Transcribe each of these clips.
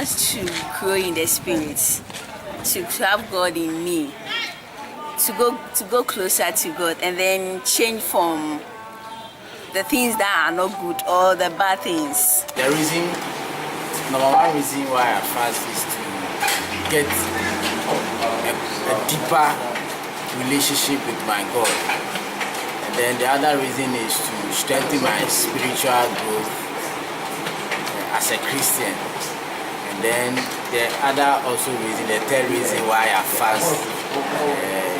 fast to grow in the spirit, to have God in me, to go closer to God, and then change from the things that are not good or the bad things. The number one reason why I fast is to get a deeper relationship with my God. And then the other reason is to strengthen my spiritual growth as a Christian. And then the other also reason, the third reason why I fast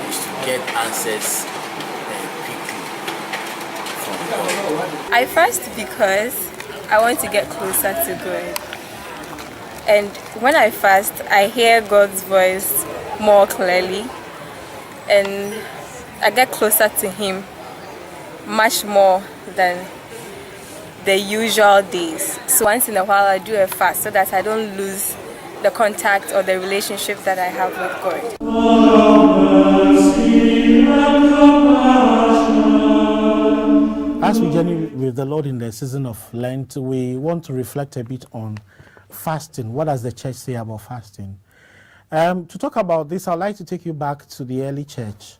is to get answers quickly from God. I fast because I want to get closer to God. And when I fast, I hear God's voice more clearly, and I get closer to Him much more than the usual days. So once in a while I do a fast so that I don't lose the contact or the relationship that I have with God. As we journey with the Lord in the season of Lent, we want to reflect a bit on fasting. What does the church say about fasting? To talk about this, I'd like to take you back to the early church.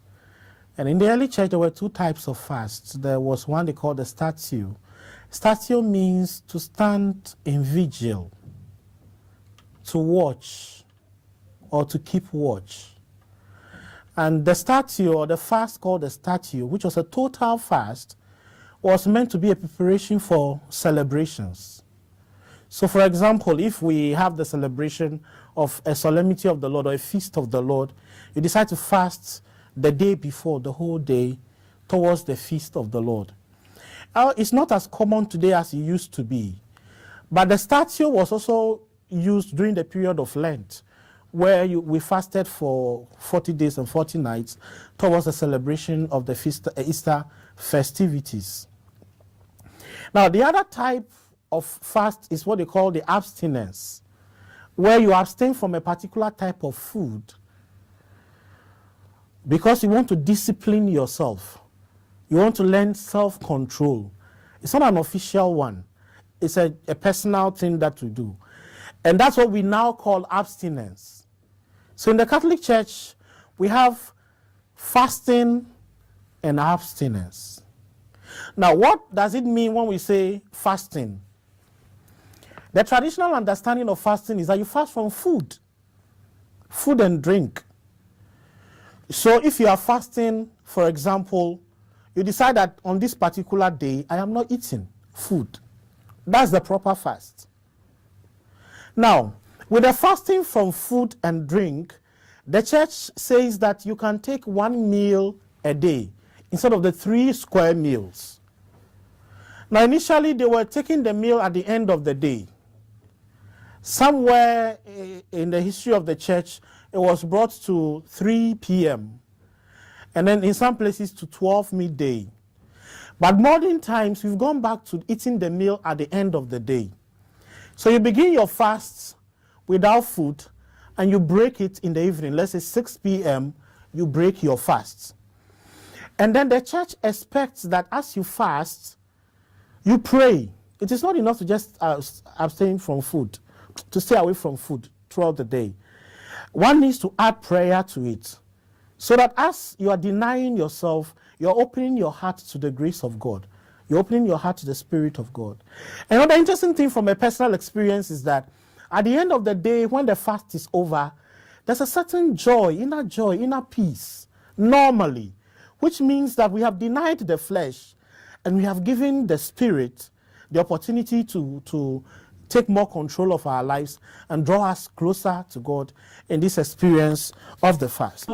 And in the early church, there were two types of fasts. There was one they called the statio. Statio means to stand in vigil, to watch, or to keep watch. And the statio, or the fast called the statio, which was a total fast, was meant to be a preparation for celebrations. So, for example, if we have the celebration of a solemnity of the Lord or a feast of the Lord, you decide to fast the day before, the whole day, towards the feast of the Lord. It's not as common today as it used to be, but the statio was also used during the period of Lent, where we fasted for 40 days and 40 nights towards the celebration of the Easter festivities. Now, the other type of fast is what they call the abstinence, where you abstain from a particular type of food because you want to discipline yourself. You want to learn self-control. It's not an official one. It's a personal thing that we do. And that's what we now call abstinence. So in the Catholic Church, we have fasting and abstinence. Now, what does it mean when we say fasting? The traditional understanding of fasting is that you fast from food and drink. So if you are fasting, for example, you decide that on this particular day, I am not eating food. That's the proper fast. Now, with the fasting from food and drink, the church says that you can take one meal a day instead of the 3 square meals. Now, initially, they were taking the meal at the end of the day. Somewhere in the history of the church, it was brought to 3 p.m. and then in some places to 12 midday. But modern times, we've gone back to eating the meal at the end of the day. So you begin your fast without food and you break it in the evening. Let's say 6 p.m., you break your fast. And then the church expects that as you fast, you pray. It is not enough to just abstain from food, to stay away from food throughout the day. One needs to add prayer to it, so that as you are denying yourself, you're opening your heart to the grace of God. You're opening your heart to the Spirit of God. Another interesting thing from a personal experience is that at the end of the day, when the fast is over, there's a certain joy, inner peace, normally, which means that we have denied the flesh and we have given the Spirit the opportunity to take more control of our lives and draw us closer to God in this experience of the fast.